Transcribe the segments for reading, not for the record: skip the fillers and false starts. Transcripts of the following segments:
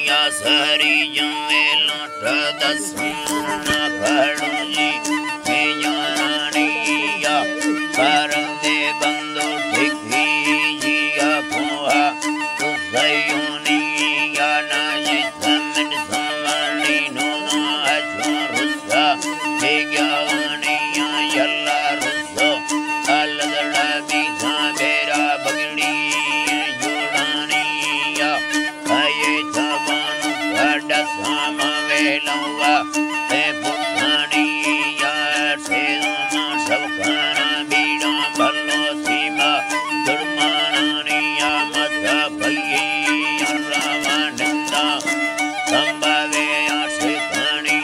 या सरी जमे लौट दसना खड़ूजी या कर दे बंदो ठिकी जिया फुहा तो सयोनी या ना जिसमिन समनी नो ना रुसा हे ज्ञानी या यल्ला रुसो अलगड़ा भी मेरा बगड़ी जोड़ानी या ये जवान बड़ा सामवेलवा ते पुठानी या से सब खाना बीड़ा भलो सीमा दुर्मानी या मध्य भैया रावणंदा संभवे या से खानी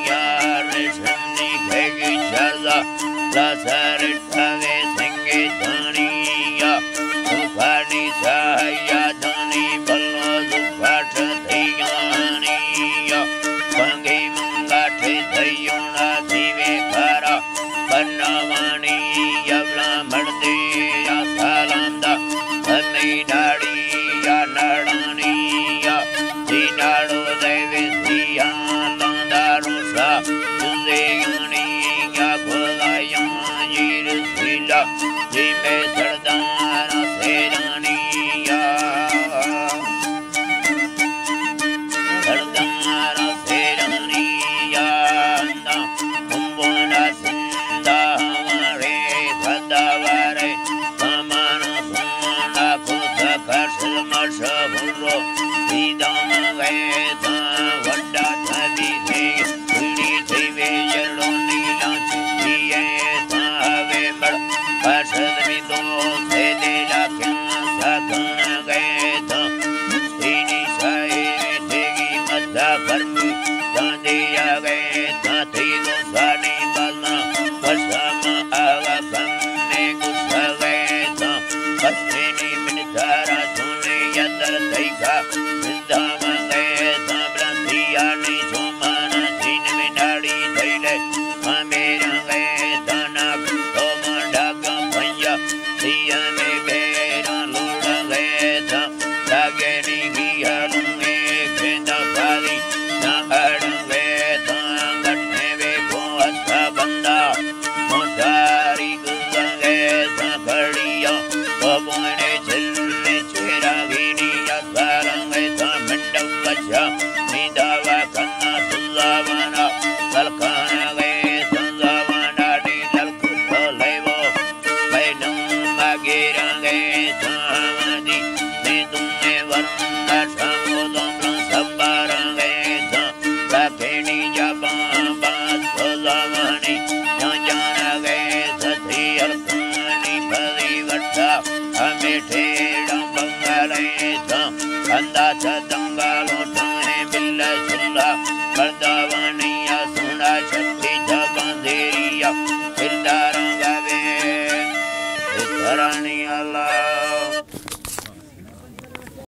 या रेशमी भेगी चला लसर ठवे संगे धानी या सुखानी सहाया धानी भलो दुपाठ थैयानी या पंगे मंगाठे थैयोना धीवे खरा बनवानी या ब्राह्मण दे या सालांदा हमें नाड़ी या नाड़ानी या दीनाड़ो देवे सिया लांदा रोसा जुजे यानी या गोलाया जीर सिला जिमे सरदार सेरानी या सरदार सेरानी या ना कुंभना सिंदा हमारे सदावारे समाना सुना खुद कर्ष मशहुरो सीधाम गए था वड्डा छवि से पीड़ी छवे जलो नीला चुकिए था वे बड़ पार्षद भी दो से दे लाख्या साधन गए था सीनी साए देगी मध्य भरमी चांदिया गए था थी दो सानी बलना पश्चिम आगा कन्ने गुस्सा गए था पश्चिमी मिनतारा सोने यदर थैका सिद्धाम गए था ब्रंथिया ने सोमाना सीन में नाड़ी थैले मेरा गए था ना तो मंडा का भैया सिया में बेरा लोड़ गए था लागे नहीं किया लूंगे खेदा पाली ना अड़ गए था गठने वे को अच्छा बंदा मोटारी गुजर गए था खड़िया बबुने चिल्ले चेहरा गिनी या सारंगे था मंडप बच्चा निदावा कन्ना सुजावाना ललकाना गए सुजावाना डी ललकुतो लेवो बैनम मागेरा गए था मदी ने तुमने वरुणा शामो दोमला संबारा गए था लाखेनी जबा बात सुजावानी जाना गए सथी अलकानी भरी वट्टा हमें ठेड़ा बंगाले था अंदा चा दंगालो था